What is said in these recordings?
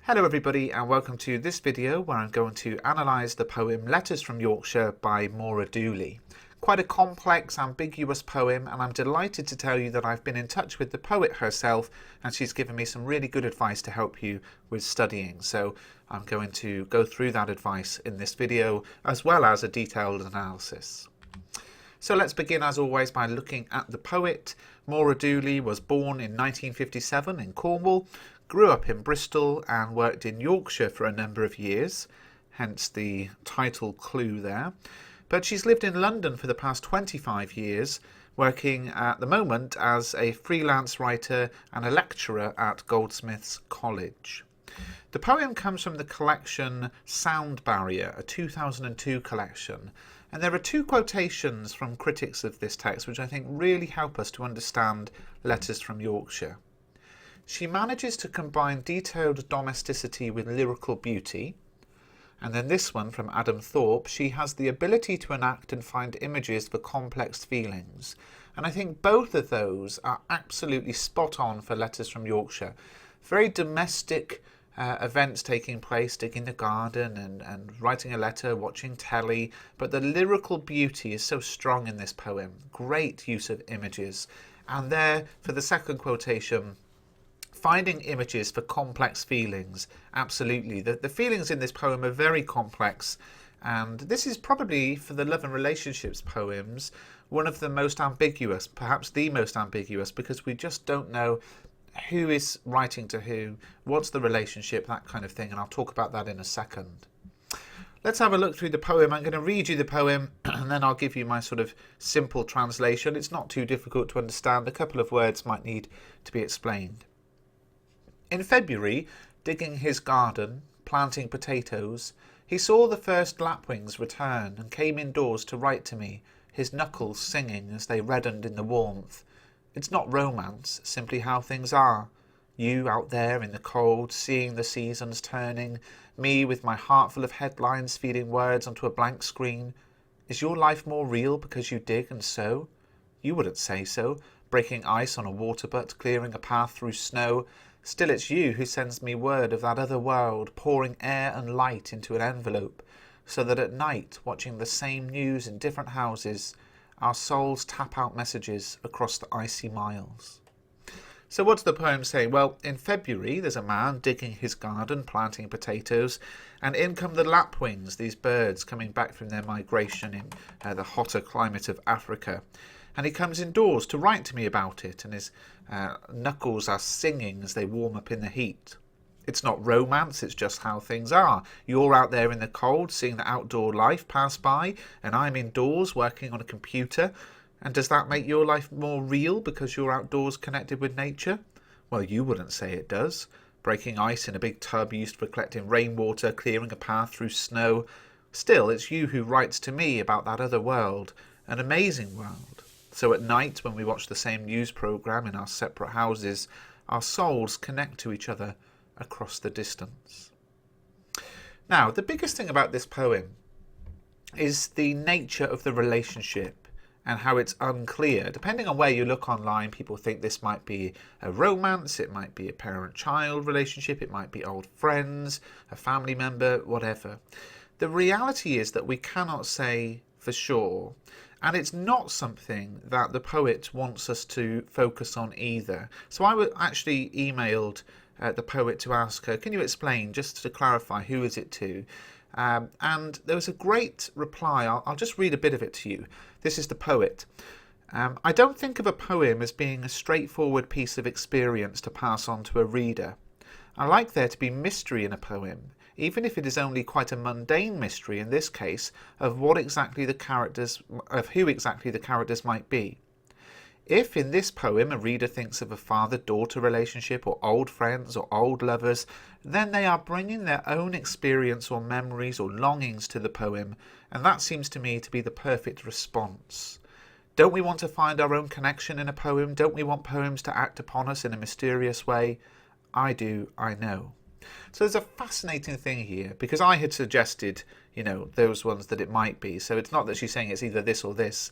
Hello everybody and welcome to this video where I'm going to analyse the poem Letters from Yorkshire by Maura Dooley. Quite a complex, ambiguous poem, and I'm delighted to tell you that I've been in touch with the poet herself and she's given me some really good advice to help you with studying. So I'm going to go through that advice in this video as well as a detailed analysis. So let's begin as always by looking at the poet. Maura Dooley was born in 1957 in Cornwall, grew up in Bristol and worked in Yorkshire for a number of years, hence the title clue there. But she's lived in London for the past 25 years, working at the moment as a freelance writer and a lecturer at Goldsmiths College. The poem comes from the collection Sound Barrier, a 2002 collection, and there are two quotations from critics of this text which I think really help us to understand Letters from Yorkshire. She manages to combine detailed domesticity with lyrical beauty. And then this one from Adam Thorpe, she has the ability to enact and find images for complex feelings. And I think both of those are absolutely spot on for Letters from Yorkshire. Very domestic events taking place, digging the garden and writing a letter, watching telly. But the lyrical beauty is so strong in this poem. Great use of images. And there, for the second quotation, finding images for complex feelings. Absolutely. The feelings in this poem are very complex, and this is probably, for the love and relationships poems, one of the most ambiguous, perhaps the most ambiguous, because we just don't know who is writing to who, what's the relationship, that kind of thing, and I'll talk about that in a second. Let's have a look through the poem. I'm going to read you the poem and then I'll give you my sort of simple translation. It's not too difficult to understand. A couple of words might need to be explained. In February, digging his garden, planting potatoes, he saw the first lapwings return and came indoors to write to me, his knuckles singing as they reddened in the warmth. It's not romance, simply how things are. You out there in the cold, seeing the seasons turning, me with my heart full of headlines feeding words onto a blank screen. Is your life more real because you dig and sow? You wouldn't say so, breaking ice on a water butt, clearing a path through snow. Still it's you who sends me word of that other world, pouring air and light into an envelope, so that at night, watching the same news in different houses, our souls tap out messages across the icy miles. So what's the poem saying? Well, in February, there's a man digging his garden, planting potatoes, and in come the lapwings, these birds coming back from their migration in the hotter climate of Africa. And he comes indoors to write to me about it, and his knuckles are singing as they warm up in the heat. It's not romance, it's just how things are. You're out there in the cold, seeing the outdoor life pass by, and I'm indoors working on a computer. And does that make your life more real because you're outdoors connected with nature? Well, you wouldn't say it does. Breaking ice in a big tub used for collecting rainwater, clearing a path through snow. Still, it's you who writes to me about that other world, an amazing world. So at night, when we watch the same news programme in our separate houses, our souls connect to each other across the distance. Now, the biggest thing about this poem is the nature of the relationship and how it's unclear. Depending on where you look online, people think this might be a romance, it might be a parent-child relationship, it might be old friends, a family member, whatever. The reality is that we cannot say for sure. And it's not something that the poet wants us to focus on either. So I actually emailed the poet to ask her, can you explain, just to clarify, who is it to? And there was a great reply. I'll just read a bit of it to you. This is the poet. I don't think of a poem as being a straightforward piece of experience to pass on to a reader. I like there to be mystery in a poem, even if it is only quite a mundane mystery in this case of who exactly the characters might be. If in this poem a reader thinks of a father-daughter relationship or old friends or old lovers, then they are bringing their own experience or memories or longings to the poem, and that seems to me to be the perfect response. Don't we want to find our own connection in a poem? Don't we want poems to act upon us in a mysterious way? I do, I know. So there's a fascinating thing here, because I had suggested, those ones that it might be. So it's not that she's saying it's either this or this.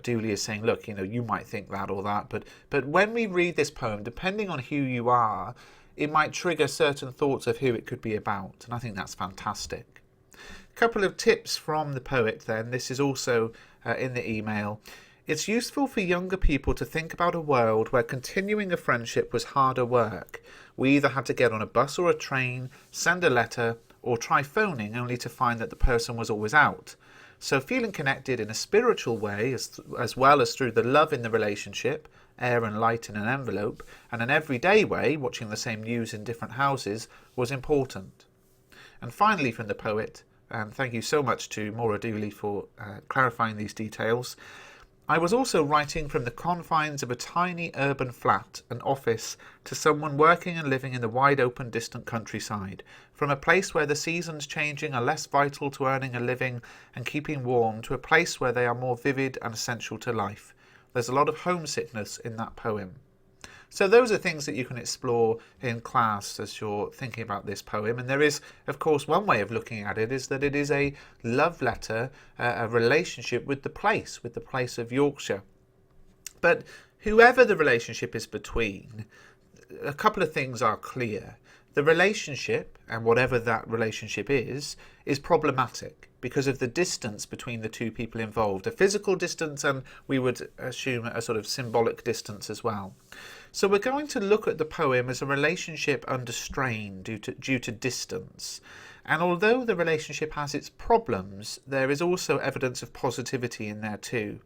Dooley is saying, look, you might think that or that. But when we read this poem, depending on who you are, it might trigger certain thoughts of who it could be about, and I think that's fantastic. A couple of tips from the poet then. This is also in the email. It's useful for younger people to think about a world where continuing a friendship was harder work. We either had to get on a bus or a train, send a letter, or try phoning only to find that the person was always out. So feeling connected in a spiritual way as well as through the love in the relationship, air and light in an envelope, and an everyday way, watching the same news in different houses, was important. And finally from the poet, and thank you so much to Maura Dooley for clarifying these details, I was also writing from the confines of a tiny urban flat, an office, to someone working and living in the wide open distant countryside, from a place where the seasons changing are less vital to earning a living and keeping warm to a place where they are more vivid and essential to life. There's a lot of homesickness in that poem. So those are things that you can explore in class as you're thinking about this poem. And there is, of course, one way of looking at it is that it is a love letter, a relationship with the place of Yorkshire. But whoever the relationship is between, a couple of things are clear. The relationship, and whatever that relationship is problematic because of the distance between the two people involved. A physical distance, and we would assume a sort of symbolic distance as well. So we're going to look at the poem as a relationship under strain due to distance. And although the relationship has its problems, there is also evidence of positivity in there too.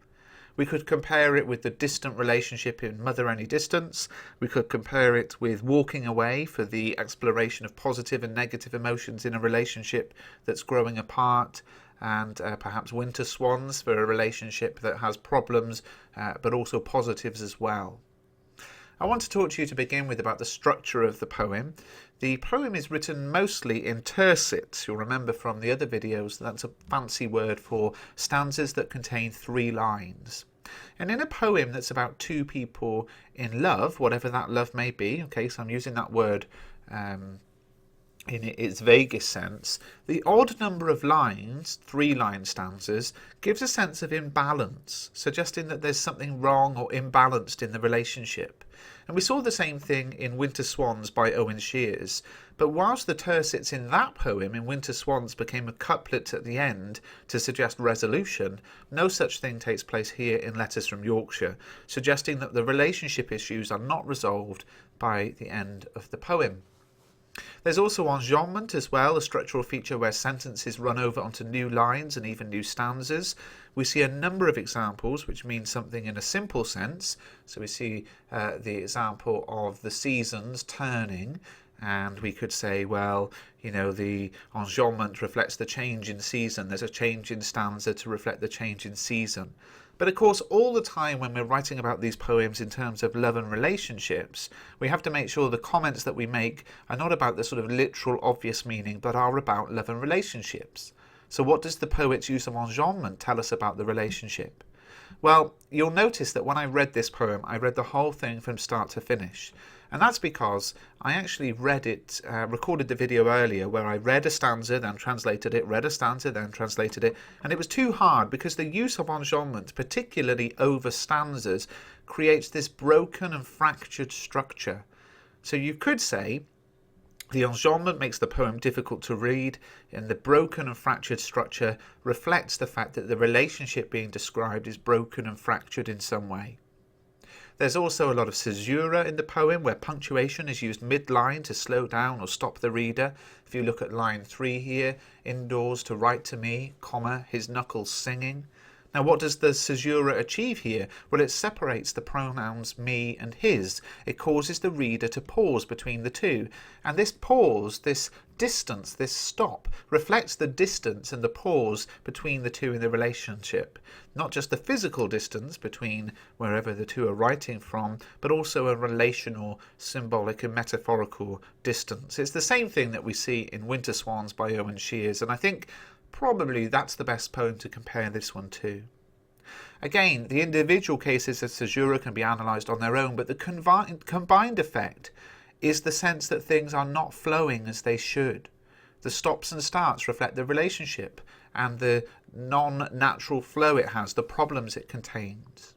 We could compare it with the distant relationship in Mother Any Distance. We could compare it with Walking Away for the exploration of positive and negative emotions in a relationship that's growing apart, and perhaps Winter Swans for a relationship that has problems but also positives as well. I want to talk to you to begin with about the structure of the poem. The poem is written mostly in tercets. You'll remember from the other videos that's a fancy word for stanzas that contain 3 lines. And in a poem that's about 2 people in love, whatever that love may be, okay, so I'm using that word in its vaguest sense, the odd number of lines, 3-line stanzas, gives a sense of imbalance, suggesting that there's something wrong or imbalanced in the relationship. And we saw the same thing in Winter Swans by Owen Shears, but whilst the tercets in that poem in Winter Swans became a couplet at the end to suggest resolution, no such thing takes place here in Letters from Yorkshire, suggesting that the relationship issues are not resolved by the end of the poem. There's also enjambment as well, a structural feature where sentences run over onto new lines and even new stanzas. We see a number of examples which mean something in a simple sense. So we see the example of the seasons turning, and we could say, well, you know, the enjambment reflects the change in season. There's a change in stanza to reflect the change in season. But of course, all the time when we're writing about these poems in terms of love and relationships, we have to make sure the comments that we make are not about the sort of literal obvious meaning, but are about love and relationships. So what does the poet's use of enjambment tell us about the relationship? Well, you'll notice that when I read this poem, I read the whole thing from start to finish. And that's because I actually recorded the video earlier where I read a stanza, then translated it, read a stanza, then translated it. And it was too hard because the use of enjambment, particularly over stanzas, creates this broken and fractured structure. So you could say the enjambment makes the poem difficult to read, and the broken and fractured structure reflects the fact that the relationship being described is broken and fractured in some way. There's also a lot of caesura in the poem where punctuation is used mid-line to slow down or stop the reader. If you look at line 3 here, indoors to write to me, comma, his knuckles singing. Now what does the caesura achieve here? Well, it separates the pronouns me and his. It causes the reader to pause between the two. And this pause, this distance, this stop, reflects the distance and the pause between the two in the relationship. Not just the physical distance between wherever the two are writing from, but also a relational, symbolic and metaphorical distance. It's the same thing that we see in Winter Swans by Owen Shears, and I think probably that's the best poem to compare this one to. Again, the individual cases of caesura can be analysed on their own, but the combined effect is the sense that things are not flowing as they should. The stops and starts reflect the relationship and the non-natural flow it has, the problems it contains.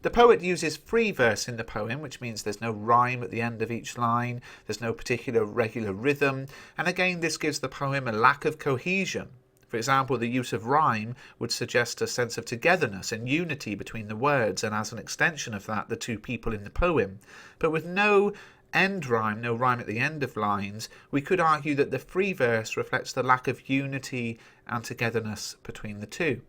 The poet uses free verse in the poem, which means there's no rhyme at the end of each line, there's no particular regular rhythm, and again this gives the poem a lack of cohesion. For example, the use of rhyme would suggest a sense of togetherness and unity between the words, and as an extension of that, the two people in the poem. But with no end rhyme, no rhyme at the end of lines, we could argue that the free verse reflects the lack of unity and togetherness between the two.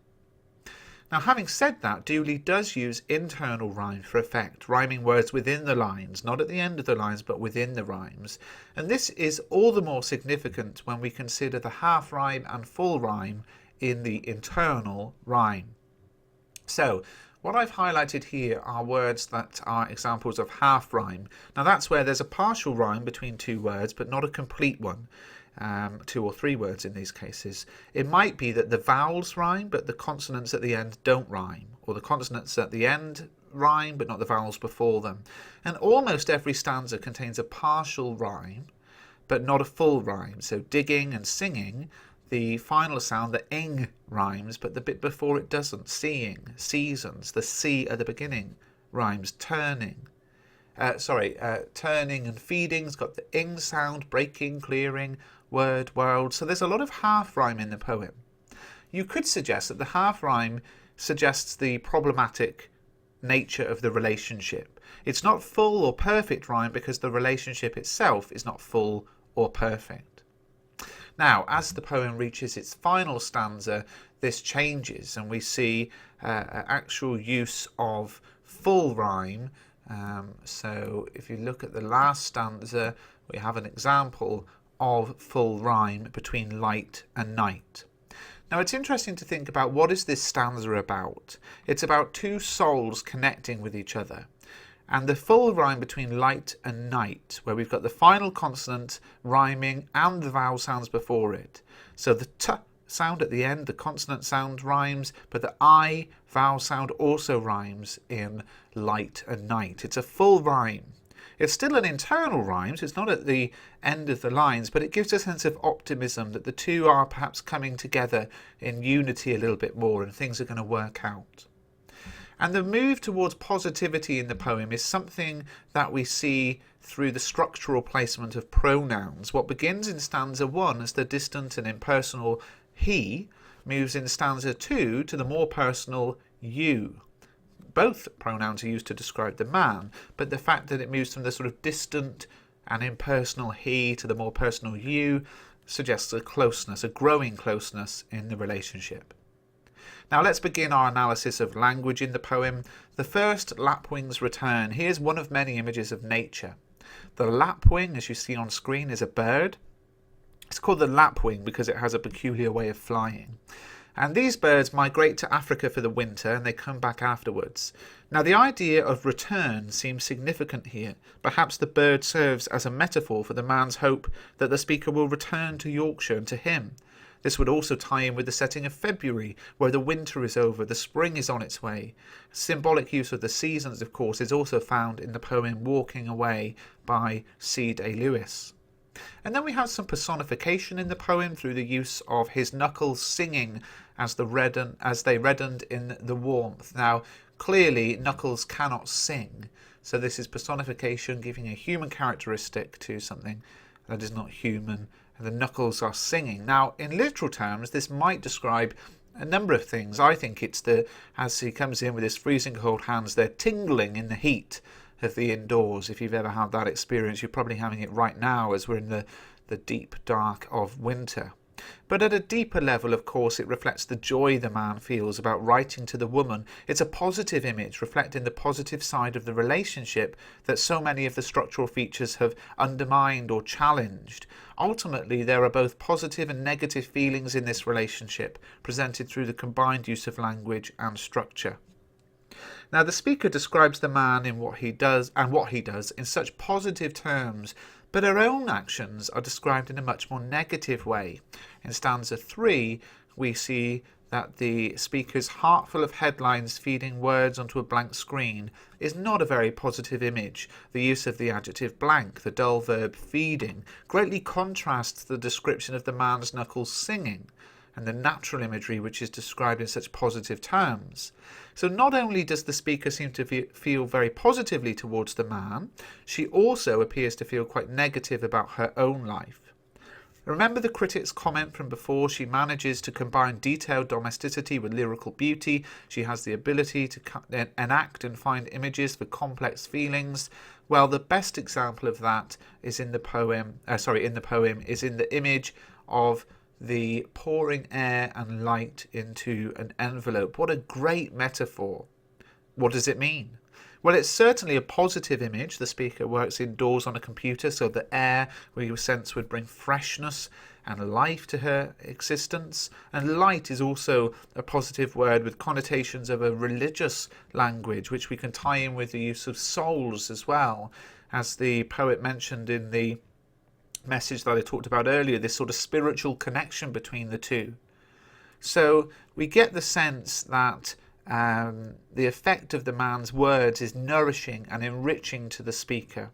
Now, having said that, Dooley does use internal rhyme for effect, rhyming words within the lines, not at the end of the lines, but within the rhymes. And this is all the more significant when we consider the half rhyme and full rhyme in the internal rhyme. So, what I've highlighted here are words that are examples of half rhyme. Now, that's where there's a partial rhyme between two words, but not a complete one. 2 or 3 words in these cases. It might be that the vowels rhyme but the consonants at the end don't rhyme, or the consonants at the end rhyme but not the vowels before them. And almost every stanza contains a partial rhyme but not a full rhyme. So digging and singing, the final sound, the ing, rhymes, but the bit before it doesn't. Seeing, seasons, the C at the beginning rhymes. Turning and feeding's got the ing sound, breaking, clearing, word, world. So there's a lot of half rhyme in the poem. You could suggest that the half rhyme suggests the problematic nature of the relationship. It's not full or perfect rhyme because the relationship itself is not full or perfect. Now, as the poem reaches its final stanza, this changes and we see actual use of full rhyme. So if you look at the last stanza, we have an example of full rhyme between light and night. Now it's interesting to think about what is this stanza about. It's about two souls connecting with each other. And the full rhyme between light and night, where we've got the final consonant rhyming and the vowel sounds before it. So the t sound at the end, the consonant sound rhymes, but the I vowel sound also rhymes in light and night. It's a full rhyme. It's still an internal rhyme, so it's not at the end of the lines, but it gives a sense of optimism that the two are perhaps coming together in unity a little bit more and things are going to work out. And the move towards positivity in the poem is something that we see through the structural placement of pronouns. What begins in stanza 1 as the distant and impersonal he moves in stanza 2 to the more personal you. Both pronouns are used to describe the man, but the fact that it moves from the sort of distant and impersonal he to the more personal you suggests a closeness, a growing closeness in the relationship. Now let's begin our analysis of language in the poem. The first, lapwing's return. Here's one of many images of nature. The lapwing, as you see on screen, is a bird. It's called the lapwing because it has a peculiar way of flying. And these birds migrate to Africa for the winter and they come back afterwards. Now the idea of return seems significant here. Perhaps the bird serves as a metaphor for the man's hope that the speaker will return to Yorkshire and to him. This would also tie in with the setting of February, where the winter is over, the spring is on its way. Symbolic use of the seasons, of course, is also found in the poem Walking Away by C. Day Lewis. And then we have some personification in the poem through the use of his knuckles singing as they reddened in the warmth. Now, clearly, knuckles cannot sing, so this is personification giving a human characteristic to something that is not human, and the knuckles are singing. Now, in literal terms, this might describe a number of things. I think it's as he comes in with his freezing cold hands, they're tingling in the heat of the indoors. If you've ever had that experience, you're probably having it right now as we're in the deep dark of winter. But at a deeper level, of course, it reflects the joy the man feels about writing to the woman. It's a positive image reflecting the positive side of the relationship that so many of the structural features have undermined or challenged. Ultimately, there are both positive and negative feelings in this relationship, presented through the combined use of language and structure. Now, the speaker describes the man in what he does in such positive terms, but her own actions are described in a much more negative way. In stanza 3, we see that the speaker's heart full of headlines feeding words onto a blank screen is not a very positive image. The use of the adjective blank, the dull verb feeding, greatly contrasts the description of the man's knuckles singing. and the natural imagery which is described in such positive terms. So not only does the speaker seem to feel very positively towards the man, she also appears to feel quite negative about her own life. Remember the critic's comment from before? She manages to combine detailed domesticity with lyrical beauty. She has the ability to enact and find images for complex feelings. Well, the best example of that is in the poem is in the image of the pouring air and light into an envelope. What a great metaphor. What does it mean? Well, it's certainly a positive image. The speaker works indoors on a computer, so the air, we sense, would bring freshness and life to her existence. And light is also a positive word with connotations of a religious language, which we can tie in with the use of souls as well. As the poet mentioned in the message that I talked about earlier, this sort of spiritual connection between the two. So we get the sense that the effect of the man's words is nourishing and enriching to the speaker.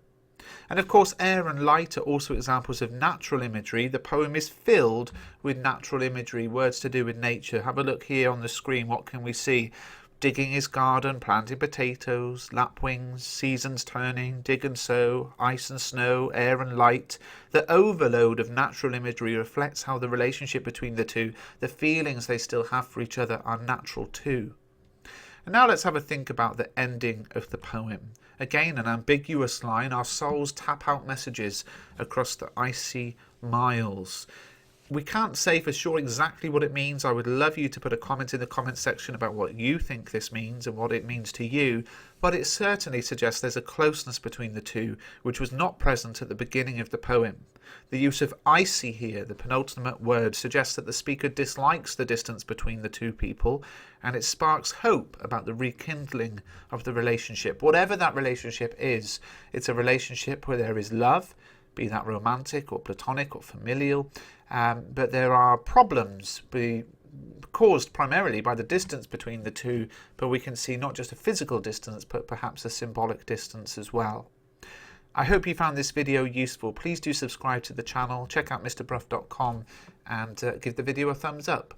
And of course, air and light are also examples of natural imagery. The poem is filled with natural imagery, words to do with nature. Have a look here on the screen. What can we see? Digging his garden, planting potatoes, lapwings, seasons turning, dig and sow, ice and snow, air and light. The overload of natural imagery reflects how the relationship between the two, the feelings they still have for each other, are natural too. And now let's have a think about the ending of the poem. Again, an ambiguous line. Our souls tap out messages across the icy miles. We can't say for sure exactly what it means. I would love you to put a comment in the comment section about what you think this means and what it means to you. But it certainly suggests there's a closeness between the two, which was not present at the beginning of the poem. The use of icy here, the penultimate word, suggests that the speaker dislikes the distance between the two people, and it sparks hope about the rekindling of the relationship. Whatever that relationship is, it's a relationship where there is love, be that romantic or platonic or familial, but there are problems caused primarily by the distance between the two, but we can see not just a physical distance, but perhaps a symbolic distance as well. I hope you found this video useful. Please do subscribe to the channel, check out mrbruff.com and give the video a thumbs up.